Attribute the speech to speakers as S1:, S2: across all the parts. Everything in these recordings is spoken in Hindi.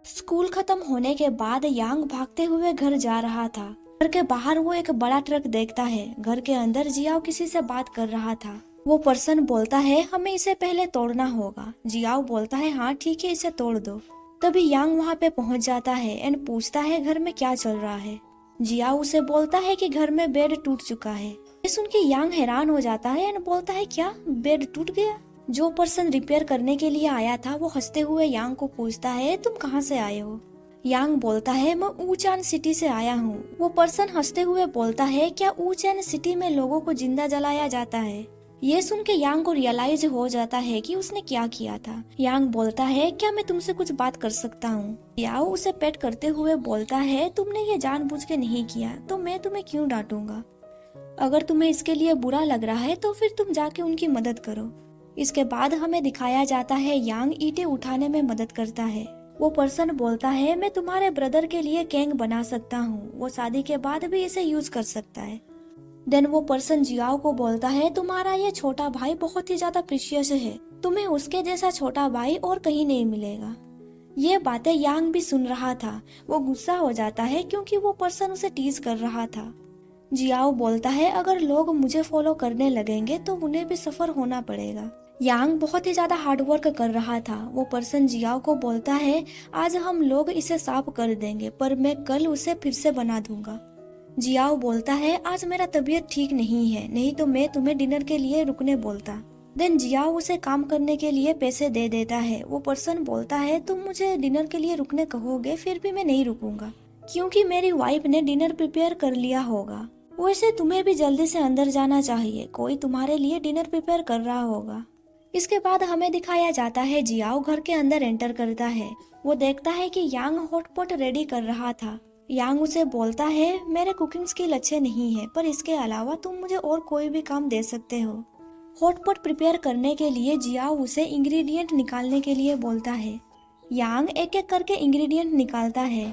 S1: स्कूल खत्म होने के बाद यांग भागते हुए घर जा रहा था। घर के बाहर वो एक बड़ा ट्रक देखता है। घर के अंदर जियाओ किसी से बात कर रहा था। वो पर्सन बोलता है हमें इसे पहले तोड़ना होगा। जियाओ बोलता है हाँ ठीक है, इसे तोड़ दो। तभी यांग वहाँ पे पहुँच जाता है एंड पूछता है घर में क्या चल रहा है। जियाओ उसे बोलता है कि घर में बेड टूट चुका है। ये सुन के यांग हैरान हो जाता है एंड बोलता है क्या बेड टूट गया। जो पर्सन रिपेयर करने के लिए आया था वो हंसते हुए यांग को पूछता है तुम कहाँ से आए हो। यांग बोलता है मैं ऊचान सिटी से आया हूँ। वो पर्सन हंसते हुए बोलता है क्या ऊचान सिटी में लोगों को जिंदा जलाया जाता है। ये सुन के यांग को रियलाइज हो जाता है कि उसने क्या किया था। यांग बोलता है क्या मैं तुमसे कुछ बात कर सकता हूँ। याओ उसे पेट करते हुए बोलता है तुमने ये जानबूझ के नहीं किया तो मैं तुम्हें क्यों डांटूंगा। अगर तुम्हें इसके लिए बुरा लग रहा है तो फिर तुम जाके उनकी मदद करो। इसके बाद हमें दिखाया जाता है यांग ईंटें उठाने में मदद करता है। वो पर्सन बोलता है मैं तुम्हारे ब्रदर के लिए कैंग बना सकता हूँ, वो शादी के बाद भी इसे यूज कर सकता है। देन वो पर्सन जियाओ को बोलता है तुम्हारा ये छोटा भाई बहुत ही ज्यादा प्रीशियस है, तुम्हें उसके जैसा छोटा भाई और कहीं नहीं मिलेगा। ये बातें यांग भी सुन रहा था। वो गुस्सा हो जाता है क्योंकि वो पर्सन उसे टीज कर रहा था। जियाओ बोलता है अगर लोग मुझे फॉलो करने लगेंगे तो उन्हें भी सफर होना पड़ेगा। यांग बहुत ही ज्यादा हार्डवर्क कर रहा था। वो पर्सन जियाओ को बोलता है आज हम लोग इसे साफ कर देंगे पर मैं कल उसे फिर से बना दूंगा। जियाओ बोलता है आज मेरा तबीयत ठीक नहीं है, नहीं तो मैं तुम्हें डिनर के लिए रुकने बोलता। देन जियाओ उसे काम करने के लिए पैसे दे देता है। वो पर्सन बोलता है तुम मुझे डिनर के लिए रुकने कहोगे फिर भी मैं नहीं रुकूंगा क्योंकि मेरी वाइफ ने डिनर प्रिपेयर कर लिया होगा। वैसे तुम्हें भी जल्दी से अंदर जाना चाहिए, कोई तुम्हारे लिए डिनर प्रिपेयर कर रहा होगा। इसके बाद हमें दिखाया जाता है जियाओ घर के अंदर एंटर करता है। वो देखता है कि यांग हॉटपॉट रेडी कर रहा था। यांग उसे बोलता है मेरे कुकिंग स्किल अच्छे नहीं है पर इसके अलावा तुम मुझे और कोई भी काम दे सकते हो। हॉटपॉट प्रिपेयर करने के लिए जियाओ उसे इंग्रेडिएंट निकालने के लिए बोलता है। यांग एक एक करके इंग्रेडिएंट निकालता है।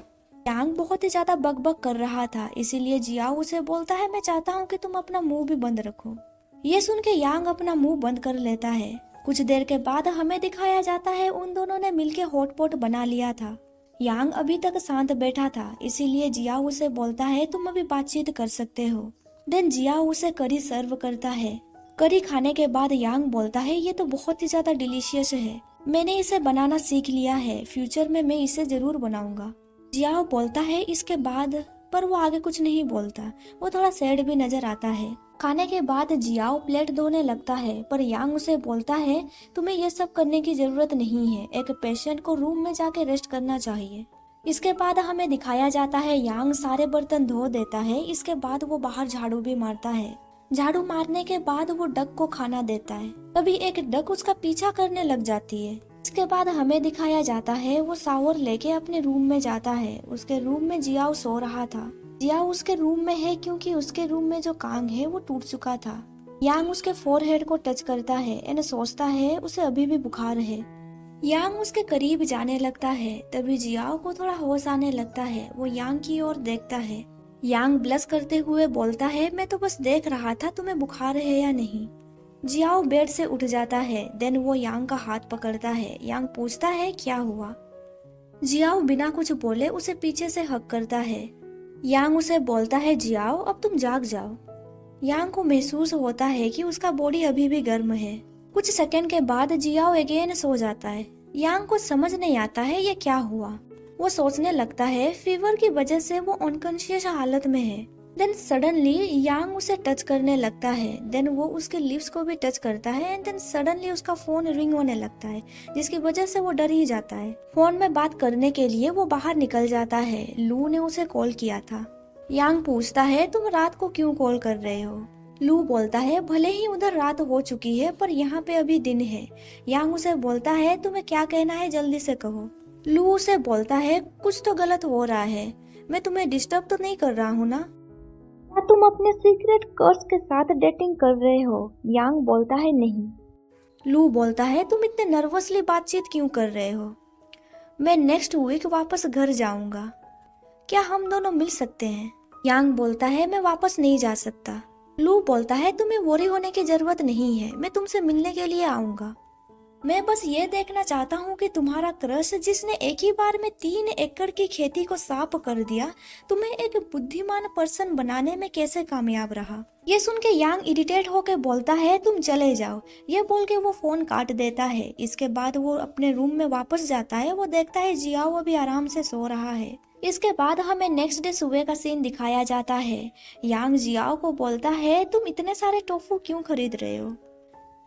S1: यांग बहुत ही ज्यादा बकबक कर रहा था, इसीलिए जियाओ उसे बोलता है मैं चाहता हूँ कि तुम अपना मुंह भी बंद रखो। ये सुन के यांग अपना मुंह बंद कर लेता है। कुछ देर के बाद हमें दिखाया जाता है उन दोनों ने मिलके हॉटपॉट बना लिया था। यांग अभी तक शांत बैठा था, इसीलिए जियाओ उसे बोलता है तुम अभी बातचीत कर सकते हो। देन जियाओ उसे करी सर्व करता है। करी खाने के बाद यांग बोलता है ये तो बहुत ही ज्यादा डिलीशियस है, मैंने इसे बनाना सीख लिया है, फ्यूचर में मैं इसे जरूर बनाऊंगा। जियाओ बोलता है इसके बाद, पर वो आगे कुछ नहीं बोलता। वो थोड़ा सैड भी नजर आता है। खाने के बाद जियाओ प्लेट धोने लगता है पर यांग उसे बोलता है तुम्हें ये सब करने की जरूरत नहीं है, एक पेशेंट को रूम में जाके रेस्ट करना चाहिए। इसके बाद हमें दिखाया जाता है यांग सारे बर्तन धो देता है। इसके बाद वो बाहर झाड़ू भी मारता है। झाड़ू मारने के बाद वो डक को खाना देता है। तभी एक डक उसका पीछा करने लग जाती है। इसके बाद हमें दिखाया जाता है वो शावर लेके अपने रूम में जाता है। उसके रूम में जियाओ सो रहा था। जियाओ उसके रूम में है क्योंकि उसके रूम में जो कांग है वो टूट चुका था। यांग उसके फोरहेड को टच करता है एंड सोचता है उसे अभी भी बुखार है। यांग उसके करीब जाने लगता है। तभी जियाओ को थोड़ा होश आने लगता है। वो यांग की ओर देखता है। यांग ब्लश करते हुए बोलता है मैं तो बस देख रहा था तुम्हें बुखार है या नहीं। जियाओ बेड से उठ जाता है। देन वो यांग का हाथ पकड़ता है। यांग पूछता है क्या हुआ। जियाओ बिना कुछ बोले उसे पीछे से हक करता है। यांग उसे बोलता है जियाओ अब तुम जाग जाओ। यांग को महसूस होता है कि उसका बॉडी अभी भी गर्म है। कुछ सेकंड के बाद जियाओ अगेन सो जाता है। यांग को समझ नहीं आता है ये क्या हुआ। वो सोचने लगता है फीवर की वजह से वो अनकॉन्शियस हालत में है। देन सडनली यांग उसे टच करने लगता है। देन वो उसके लिप्स को भी टच करता है एंड देन सडनली उसका फोन रिंग होने लगता है, जिसकी वजह से वो डर ही जाता है। फोन में बात करने के लिए वो बाहर निकल जाता है। लू ने उसे कॉल किया था। यांग पूछता है तुम रात को क्यों कॉल कर रहे हो। लू बोलता है भले ही उधर रात हो चुकी है पर यहाँ पे अभी दिन है। यांग उसे बोलता है तुम्हें क्या कहना है जल्दी से कहो। लू उसे बोलता है कुछ तो गलत हो रहा है, मैं तुम्हें डिस्टर्ब तो नहीं कर रहा हूँ ना। क्या तुम अपने सीक्रेट कर्स के साथ डेटिंग कर रहे हो। यांग बोलता है नहीं। लू बोलता है तुम इतने नर्वसली बातचीत क्यों कर रहे हो। मैं नेक्स्ट वीक वापस घर जाऊंगा, क्या हम दोनों मिल सकते हैं। यांग बोलता है मैं वापस नहीं जा सकता। लू बोलता है तुम्हें वरी होने की जरूरत नहीं है, मैं तुमसे मिलने के लिए आऊंगा। मैं बस ये देखना चाहता हूँ कि तुम्हारा क्रश जिसने एक ही बार में 3 एकड़ की खेती को साफ कर दिया, तुम्हें एक बुद्धिमान पर्सन बनाने में कैसे कामयाब रहा। ये सुन के यांग इरिटेट होकर बोलता है तुम चले जाओ। ये बोल के वो फोन काट देता है। इसके बाद वो अपने रूम में वापस जाता है। वो देखता है जियाओ अभी आराम से सो रहा है। इसके बाद हमें नेक्स्ट डे सुबह का सीन दिखाया जाता है। यांग जियाओ को बोलता है तुम इतने सारे टोफू क्यों खरीद रहे हो।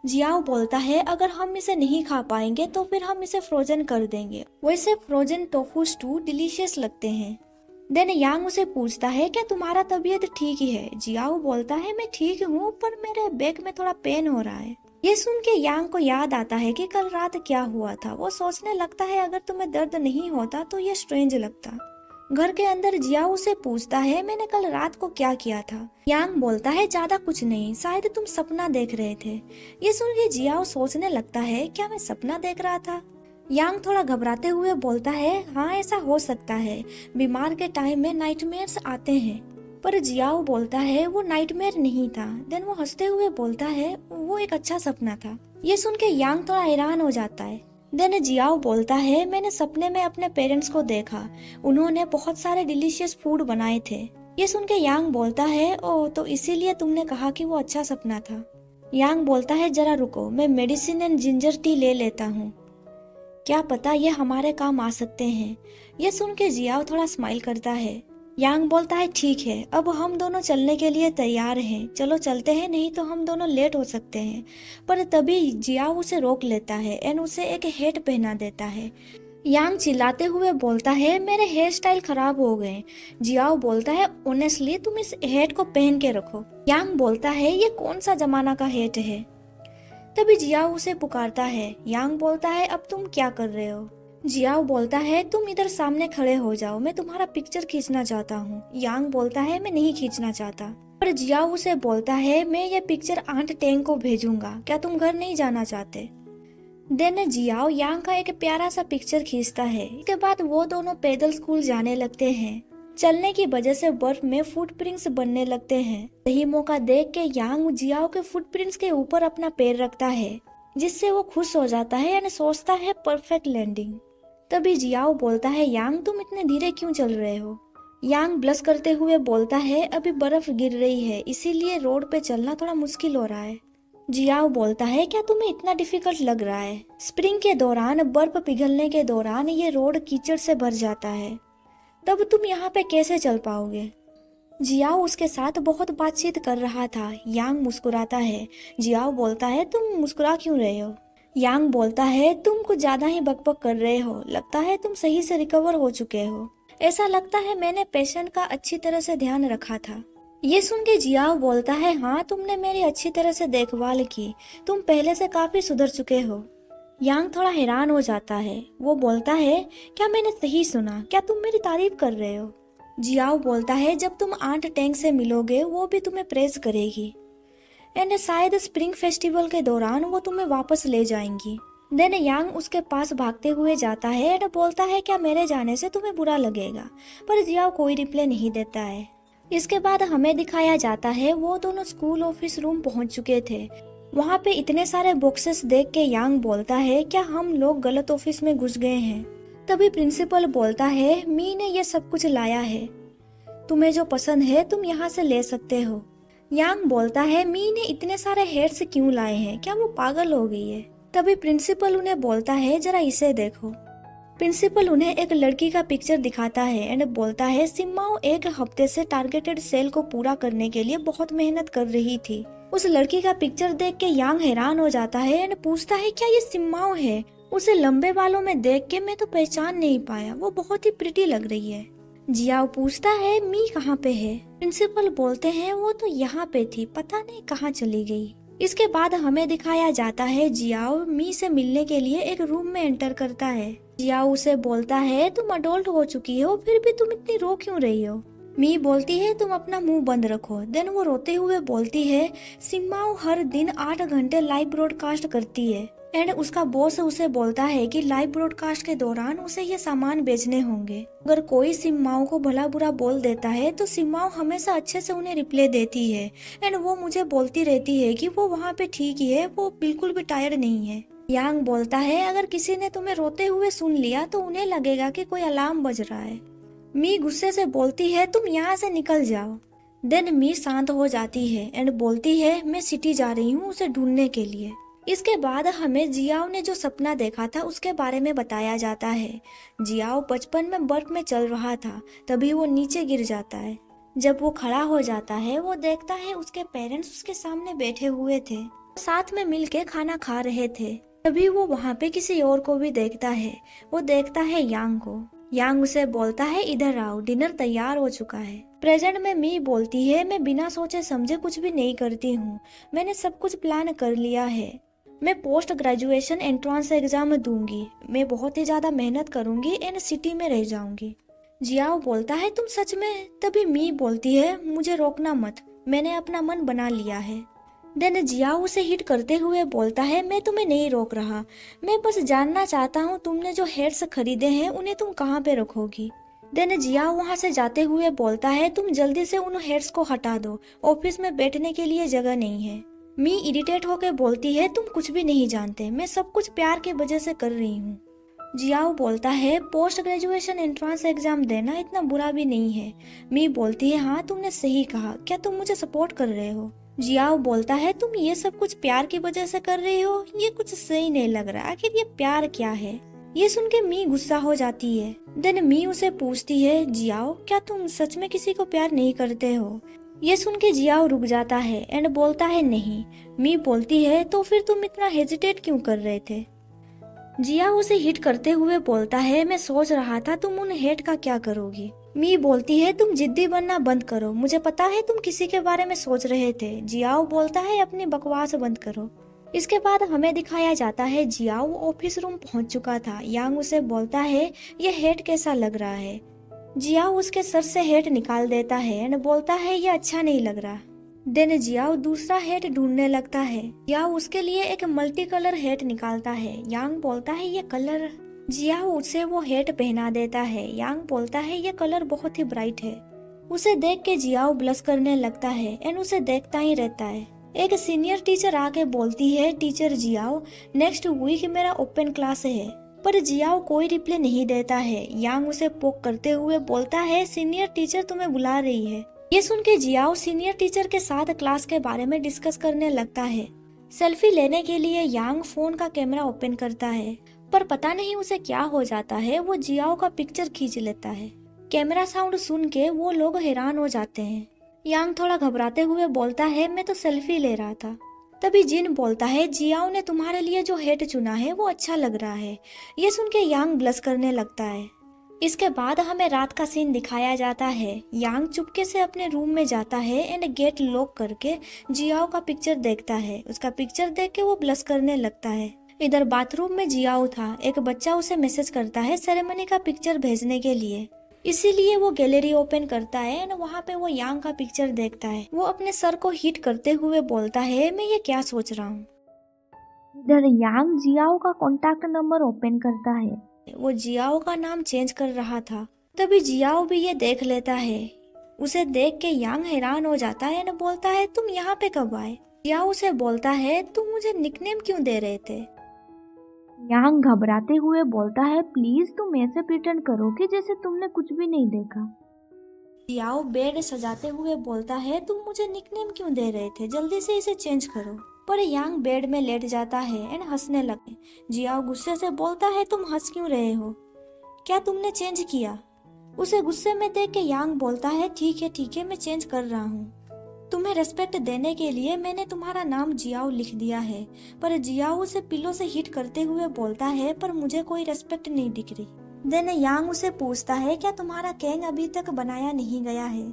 S1: जियाओ बोलता है अगर हम इसे नहीं खा पाएंगे तो फिर हम इसे फ्रोजन कर देंगे। वैसे फ्रोजन टोफू स्टू डिलीशियस लगते हैं। देन यांग उसे पूछता है क्या तुम्हारा तबीयत ठीक ही है। जियाओ बोलता है मैं ठीक हूँ पर मेरे बैक में थोड़ा पेन हो रहा है। ये सुन के यांग को याद आता है कि कल रात क्या हुआ था। वो सोचने लगता है अगर तुम्हें दर्द नहीं होता तो ये स्ट्रेंज लगता। घर के अंदर जियाओ उसे पूछता है मैंने कल रात को क्या किया था। यांग बोलता है ज्यादा कुछ नहीं, शायद तुम सपना देख रहे थे। ये सुन के जियाओ सोचने लगता है क्या मैं सपना देख रहा था। यांग थोड़ा घबराते हुए बोलता है हाँ ऐसा हो सकता है, बीमार के टाइम में नाइटमेयर्स आते हैं। पर जियाओ बोलता है वो नाइटमेयर नहीं था। देन वो हंसते हुए बोलता है वो एक अच्छा सपना था। ये सुन के यांग थोड़ा हैरान हो जाता है। देन जियाओ बोलता है मैंने सपने में अपने पेरेंट्स को देखा, उन्होंने बहुत सारे डिलीशियस फूड बनाए थे। ये सुन के यांग बोलता है ओह तो इसीलिए तुमने कहा कि वो अच्छा सपना था। यांग बोलता है जरा रुको, मैं मेडिसिन एंड जिंजर टी ले लेता हूँ, क्या पता ये हमारे काम आ सकते हैं। ये सुन के जियाओ थोड़ा स्माइल करता है। यांग बोलता है ठीक है अब हम दोनों चलने के लिए तैयार हैं, चलो चलते हैं, नहीं तो हम दोनों लेट हो सकते हैं। पर तभी जियाओ उसे रोक लेता है एंड उसे एक हेट पहना देता है। यांग चिल्लाते हुए बोलता है मेरे हेयर स्टाइल खराब हो गए। जियाओ बोलता है ऑनेस्टली तुम इस हेट को पहन के रखो। यांग बोलता है ये कौन सा जमाना का हेट है। तभी जियाओ उसे पुकारता है। यांग बोलता है अब तुम क्या कर रहे हो। जियाओ बोलता है तुम इधर सामने खड़े हो जाओ, मैं तुम्हारा पिक्चर खींचना चाहता हूँ। यांग बोलता है मैं नहीं खींचना चाहता। पर जियाओ उसे बोलता है मैं ये पिक्चर आंट टेंग को भेजूंगा, क्या तुम घर नहीं जाना चाहते। देन जियाओ यांग का एक प्यारा सा पिक्चर खींचता है। इसके बाद वो दोनों पैदल स्कूल जाने लगते हैं। चलने की वजह से बर्फ में फुटप्रिंट्स बनने लगते हैं। सही मौका देख के यांग जियाओ के फुटप्रिंट्स के ऊपर अपना पैर रखता है, जिससे वो खुश हो जाता है यानी सोचता है परफेक्ट लैंडिंग। तभी जियाओ बोलता है यांग तुम इतने धीरे क्यों चल रहे हो। यांग ब्लश करते हुए बोलता है अभी बर्फ गिर रही है इसीलिए रोड पे चलना थोड़ा मुश्किल हो रहा है। जियाओ बोलता है क्या तुम्हें इतना डिफिकल्ट लग रहा है। स्प्रिंग के दौरान बर्फ पिघलने के दौरान ये रोड कीचड़ से भर जाता है, तब तुम यहाँ पे कैसे चल पाओगे। जियाओ उसके साथ बहुत बातचीत कर रहा था। यांग मुस्कुराता है। जियाओ बोलता है तुम मुस्कुरा क्यों रहे हो। यांग बोलता है तुम कुछ ज्यादा ही बकबक कर रहे हो, लगता है तुम सही से रिकवर हो चुके हो, ऐसा लगता है मैंने पेशेंट का अच्छी तरह से ध्यान रखा था। ये सुन के जियाओ बोलता है हाँ तुमने मेरी अच्छी तरह से देखभाल की, तुम पहले से काफी सुधर चुके हो। यांग थोड़ा हैरान हो जाता है। वो बोलता है क्या मैंने सही सुना, क्या तुम मेरी तारीफ कर रहे हो। जियाओ बोलता है जब तुम आंट टैंग से मिलोगे वो भी तुम्हें प्रेज करेगी एंड शायद स्प्रिंग फेस्टिवल के दौरान वो तुम्हें वापस ले जाएंगी। देन यांग उसके पास भागते हुए जाता है एंड बोलता है क्या मेरे जाने से तुम्हें बुरा लगेगा, पर जियाओ कोई रिप्लाई नहीं देता है। इसके बाद हमें दिखाया जाता है वो दोनों स्कूल ऑफिस रूम पहुंच चुके थे। वहाँ पे इतने सारे बॉक्सेस देख के यांग बोलता है क्या हम लोग गलत ऑफिस में घुस गए हैं। तभी प्रिंसिपल बोलता है मी ने ये सब कुछ लाया है, तुम्हें जो पसंद है तुम यहाँ से ले सकते हो। यांग बोलता है मी ने इतने सारे हेड्स क्यों लाए हैं, क्या वो पागल हो गई है। तभी प्रिंसिपल उन्हें बोलता है जरा इसे देखो। प्रिंसिपल उन्हें एक लड़की का पिक्चर दिखाता है एंड बोलता है सिम्माओ एक हफ्ते से टारगेटेड सेल को पूरा करने के लिए बहुत मेहनत कर रही थी। उस लड़की का पिक्चर देख के यांग हैरान हो जाता है एंड पूछता है क्या ये सिम्माओ है। उसे लंबे बालों में देख के मैं तो पहचान नहीं पाया, वो बहुत ही प्रिटी लग रही है। जियाओ पूछता है मी कहाँ पे है। प्रिंसिपल बोलते हैं वो तो यहाँ पे थी, पता नहीं कहाँ चली गई। इसके बाद हमें दिखाया जाता है जियाओ मी से मिलने के लिए एक रूम में एंटर करता है। जियाओ उसे बोलता है तुम अडल्ट हो चुकी हो फिर भी तुम इतनी रो क्यों रही हो। मी बोलती है तुम अपना मुंह बंद रखो। देन वो रोते हुए बोलती है सिम्माओ हर दिन 8 घंटे लाइव ब्रॉडकास्ट करती है एंड उसका बॉस उसे बोलता है कि लाइव ब्रॉडकास्ट के दौरान उसे ये सामान बेचने होंगे। अगर कोई सिम्माओ को भला बुरा बोल देता है तो सिम्माओ हमेशा अच्छे से उन्हें रिप्लाई देती है एंड वो मुझे बोलती रहती है कि वो वहाँ पे ठीक ही है, वो बिल्कुल भी टायर्ड नहीं है। यांग बोलता है अगर किसी ने तुम्हें रोते हुए सुन लिया तो उन्हें लगेगा कि कोई अलार्म बज रहा है। मी गुस्से से बोलती है तुम यहाँ से निकल जाओ। देन मी शांत हो जाती है एंड बोलती है मैं सिटी जा रही हूँ उसे ढूंढने के लिए। इसके बाद हमें जियाओ ने जो सपना देखा था उसके बारे में बताया जाता है। जियाओ बचपन में बर्फ में चल रहा था, तभी वो नीचे गिर जाता है। जब वो खड़ा हो जाता है वो देखता है उसके पेरेंट्स उसके सामने बैठे हुए थे, साथ में मिलके खाना खा रहे थे। तभी वो वहाँ पे किसी और को भी देखता है। वो देखता है यांग को। यांग उसे बोलता है इधर आओ, डिनर तैयार हो चुका है। प्रेजेंट में मी बोलती है मैं बिना सोचे समझे कुछ भी नहीं करती हूँ, मैंने सब कुछ प्लान कर लिया है। मैं पोस्ट ग्रेजुएशन एंट्रेंस एग्जाम दूंगी, मैं बहुत ही ज्यादा मेहनत करूंगी एंड सिटी में रह जाऊंगी। जियाओ बोलता है तुम सच में? तभी मी बोलती है मुझे रोकना मत, मैंने अपना मन बना लिया है। देन जियाओ उसे हिट करते हुए बोलता है मैं तुम्हें नहीं रोक रहा, मैं बस जानना चाहता हूँ तुमने जो हेड्स खरीदे हैं उन्हें तुम कहाँ पे रखोगी। देन जियाओ वहाँ से जाते हुए बोलता है तुम जल्दी से उन हेड्स को हटा दो, ऑफिस में बैठने के लिए जगह नहीं है। मी इरिटेट होकर बोलती है तुम कुछ भी नहीं जानते, मैं सब कुछ प्यार की वजह से कर रही हूँ। जियाओ बोलता है पोस्ट ग्रेजुएशन एंट्रेंस एग्जाम देना इतना बुरा भी नहीं है। मी बोलती है हाँ तुमने सही कहा, क्या तुम मुझे सपोर्ट कर रहे हो? जियाओ बोलता है तुम ये सब कुछ प्यार की वजह से कर रही हो, ये कुछ सही नहीं लग रहा, आखिर ये प्यार क्या है? ये सुन के मी गुस्सा हो जाती है। देन मी उसे पूछती है जियाओ क्या तुम सच में किसी को प्यार नहीं करते हो? ये सुन के जियाओ रुक जाता है एंड बोलता है नहीं। मी बोलती है तो फिर तुम इतना हेजिटेट क्यों कर रहे थे? जियाओ उसे हिट करते हुए बोलता है मैं सोच रहा था तुम उन हेट का क्या करोगी। मी बोलती है तुम जिद्दी बनना बंद करो, मुझे पता है तुम किसी के बारे में सोच रहे थे। जियाओ बोलता है अपनी बकवास बंद करो। इसके बाद हमें दिखाया जाता है जियाओ ऑफिस रूम पहुंच चुका था। यांग उसे बोलता है ये हेट कैसा लग रहा है। जियाओ उसके सर से हेट निकाल देता है एंड बोलता है ये अच्छा नहीं लग रहा। देन जियाओ दूसरा हेट ढूंढने लगता है। जियाओ उसके लिए एक मल्टी कलर हेट निकालता है। यांग बोलता है ये कलर। जियाओ उसे वो हेट पहना देता है। यांग बोलता है ये कलर बहुत ही ब्राइट है। उसे देख के जियाओ ब्लश करने लगता है एंड उसे देखता ही रहता है। एक सीनियर टीचर आके बोलती है टीचर जियाओ नेक्स्ट वीक मेरा ओपन क्लास है, पर जियाओ कोई रिप्लाई नहीं देता है। यांग उसे पोक करते हुए बोलता है सीनियर टीचर तुम्हें बुला रही है। ये सुन के जियाओ सीनियर टीचर के साथ क्लास के बारे में डिस्कस करने लगता है। सेल्फी लेने के लिए यांग फोन का कैमरा ओपन करता है, पर पता नहीं उसे क्या हो जाता है, वो जियाओ का पिक्चर खींच लेता है। कैमरा साउंड सुन के वो लोग हैरान हो जाते हैं। यांग थोड़ा घबराते हुए बोलता है मैं तो सेल्फी ले रहा था। तभी जिन बोलता है जियाओ ने तुम्हारे लिए जो हेट चुना है वो अच्छा लग रहा है। ये सुन के यांग ब्लश करने लगता है। इसके बाद हमें रात का सीन दिखाया जाता है। यांग चुपके से अपने रूम में जाता है एंड गेट लॉक करके जियाओ का पिक्चर देखता है। उसका पिक्चर देख के वो ब्लश करने लगता है। इधर बाथरूम में जियाओ था। एक बच्चा उसे मैसेज करता है सेरेमनी का पिक्चर भेजने के लिए, इसीलिए वो गैलरी ओपन करता है एंड वहाँ पे वो यांग का पिक्चर देखता है। वो अपने सर को हिट करते हुए बोलता है मैं ये क्या सोच रहा हूँ। इधर यांग जियाओ का कॉन्टैक्ट नंबर ओपन करता है। वो जियाओ का नाम चेंज कर रहा था। तभी जियाओ भी ये देख लेता है। उसे देख के यांग हैरान हो जाता है एंड बोलता है तुम यहाँ पे कब आए? जियाओ उसे बोलता है तुम मुझे निकनेम क्यों दे रहे थे? यांग घबराते हुए बोलता है प्लीज तुम ऐसे प्रिटेंड करो कि जैसे तुमने कुछ भी नहीं देखा। जियाओ बेड सजाते हुए बोलता है तुम मुझे निकनेम क्यों दे रहे थे, जल्दी से इसे चेंज करो। पर यांग बेड में लेट जाता है एंड हंसने लगे। जियाओ गुस्से से बोलता है तुम हंस क्यों रहे हो, क्या तुमने चेंज किया? उसे गुस्से में देख के यांग बोलता है ठीक है मैं चेंज कर रहा हूँ। तुम्हें रेस्पेक्ट देने के लिए मैंने तुम्हारा नाम जियाओ लिख दिया है। पर जियाओ उसे पिलो से हिट करते हुए बोलता है पर मुझे कोई रेस्पेक्ट नहीं दिख रही। देन यांग उसे पूछता है क्या तुम्हारा कैंग अभी तक बनाया नहीं गया है?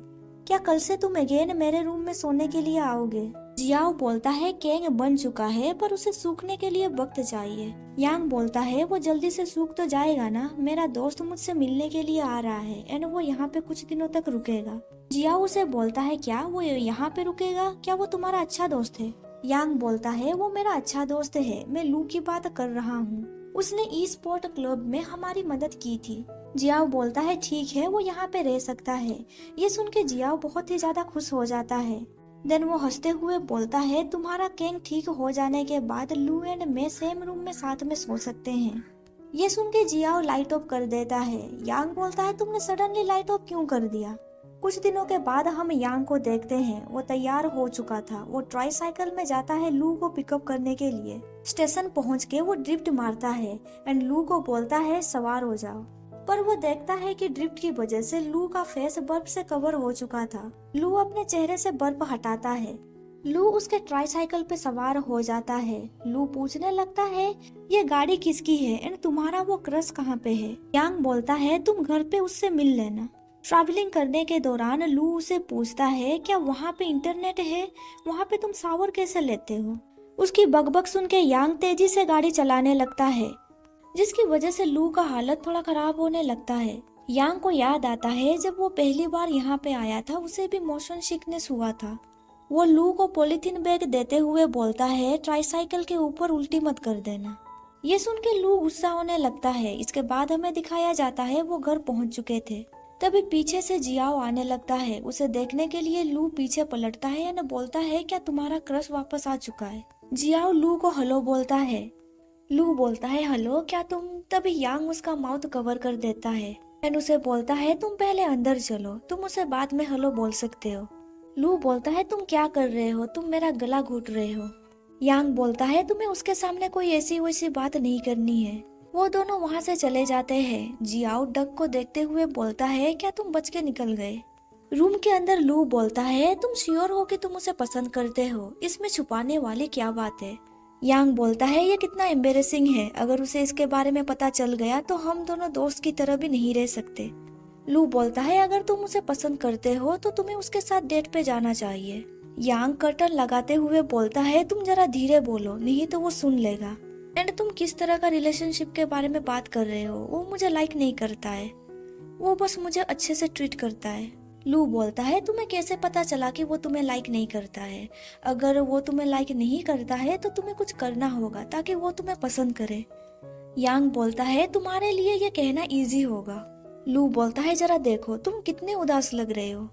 S1: क्या कल से तुम अगेन मेरे रूम में सोने के लिए आओगे? जियाओ बोलता है कैंग बन चुका है पर उसे सूखने के लिए वक्त चाहिए। यांग बोलता है वो जल्दी से सूख तो जाएगा ना, मेरा दोस्त मुझसे मिलने के लिए आ रहा है एंड वो यहाँ पे कुछ दिनों तक रुकेगा। जियाओ उसे बोलता है क्या वो यहाँ पे रुकेगा, क्या वो तुम्हारा अच्छा दोस्त है? यांग बोलता है वो मेरा अच्छा दोस्त है, मैं लू की बात कर रहा हूँ, उसने ई स्पोर्ट क्लब में हमारी मदद की थी। जियाओ बोलता है ठीक है वो यहाँ पे रह सकता है। ये सुन के जियाओ बहुत ही ज्यादा खुश हो जाता है। देन वो हंसते हुए बोलता है तुम्हारा कैंग ठीक हो जाने के बाद लू एंड मैं सेम रूम में साथ में सो सकते हैं। ये सुन के जियाओ लाइट ऑफ कर देता है। यांग बोलता है तुमने सडनली लाइट ऑफ क्यों कर दिया। कुछ दिनों के बाद हम यांग को देखते हैं। वो तैयार हो चुका था। वो ट्राईसाइकिल में जाता है लू को पिकअप करने के लिए। स्टेशन पहुंच के वो ड्रिफ्ट मारता है एंड लू को बोलता है सवार हो जाओ। पर वो देखता है कि ड्रिफ्ट की वजह से लू का फेस बर्फ से कवर हो चुका था। लू अपने चेहरे से बर्फ हटाता है। लू उसके ट्राईसाइकिल पे सवार हो जाता है। लू पूछने लगता है ये गाड़ी किसकी है एंड तुम्हारा वो क्रश कहाँ पे है। यांग बोलता है तुम घर पे उससे मिल लेना। ट्रैवलिंग करने के दौरान लू उसे पूछता है क्या वहाँ पे इंटरनेट है, वहाँ पे तुम शावर कैसे लेते हो। उसकी बकबक सुन के यांग तेजी से गाड़ी चलाने लगता है, जिसकी वजह से लू का हालत थोड़ा खराब होने लगता है। यांग को याद आता है जब वो पहली बार यहाँ पे आया था उसे भी मोशन सिकनेस हुआ था। वो लू को पॉलीथीन बैग देते हुए बोलता है ट्राईसाइकिल के ऊपर उल्टी मत कर देना। ये सुन के लू गुस्सा होने लगता है। इसके बाद हमें दिखाया जाता है वो घर पहुंच चुके थे। तभी पीछे से जियाओ आने लगता है। उसे देखने के लिए लू पीछे पलटता है और बोलता है क्या तुम्हारा क्रश वापस आ चुका है। जियाओ लू को हेलो बोलता है। लू बोलता है हेलो क्या तुम। तभी यांग उसका माउथ कवर कर देता है एंड उसे बोलता है तुम पहले अंदर चलो, तुम उसे बाद में हेलो बोल सकते हो। लू बोलता है तुम क्या कर रहे हो, तुम मेरा गला घोट रहे हो। यांग बोलता है तुम्हें उसके सामने कोई ऐसी वैसी बात नहीं करनी है। वो दोनों वहाँ से चले जाते हैं। जियाओ डक को देखते हुए बोलता है क्या तुम बच के निकल गए। रूम के अंदर लू बोलता है तुम श्योर हो कि तुम उसे पसंद करते हो, इसमें छुपाने वाली क्या बात है। यांग बोलता है ये कितना एम्बेरेसिंग है, अगर उसे इसके बारे में पता चल गया तो हम दोनों दोस्त की तरह भी नहीं रह सकते। लू बोलता है अगर तुम उसे पसंद करते हो तो तुम्हें उसके साथ डेट पे जाना चाहिए। यांग कर्टन लगाते हुए बोलता है तुम जरा धीरे बोलो नहीं तो वो सुन लेगा। एंड तुम किस तरह का रिलेशनशिप के बारे में बात कर रहे हो, वो मुझे लाइक नहीं करता है, वो बस मुझे अच्छे से ट्रीट करता है। लू बोलता है तुम्हें कैसे पता चला कि वो तुम्हें लाइक नहीं करता है। अगर वो तुम्हें लाइक नहीं करता है तो तुम्हें कुछ करना होगा ताकि वो तुम्हें पसंद करे। यांग बोलता है तुम्हारे लिए ये कहना इजी होगा। लू बोलता है जरा देखो तुम कितने उदास लग रहे हो,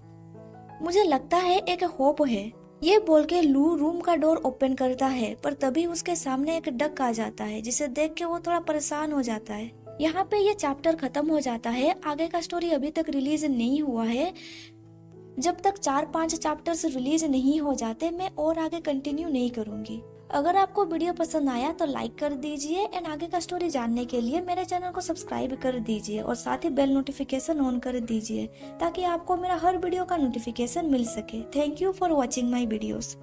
S1: मुझे लगता है एक होप है। ये बोल के लू रूम का डोर ओपन करता है पर तभी उसके सामने एक डक आ जाता है जिसे देख के वो थोड़ा परेशान हो जाता है। यहाँ पे ये चैप्टर खत्म हो जाता है। आगे का स्टोरी अभी तक रिलीज नहीं हुआ है। जब तक 4-5 चैप्टर्स रिलीज नहीं हो जाते मैं और आगे कंटिन्यू नहीं करूंगी। अगर आपको वीडियो पसंद आया तो लाइक कर दीजिए एंड आगे का स्टोरी जानने के लिए मेरे चैनल को सब्सक्राइब कर दीजिए और साथ ही बेल नोटिफिकेशन ऑन कर दीजिए ताकि आपको मेरा हर वीडियो का नोटिफिकेशन मिल सके। Thank you for watching my videos.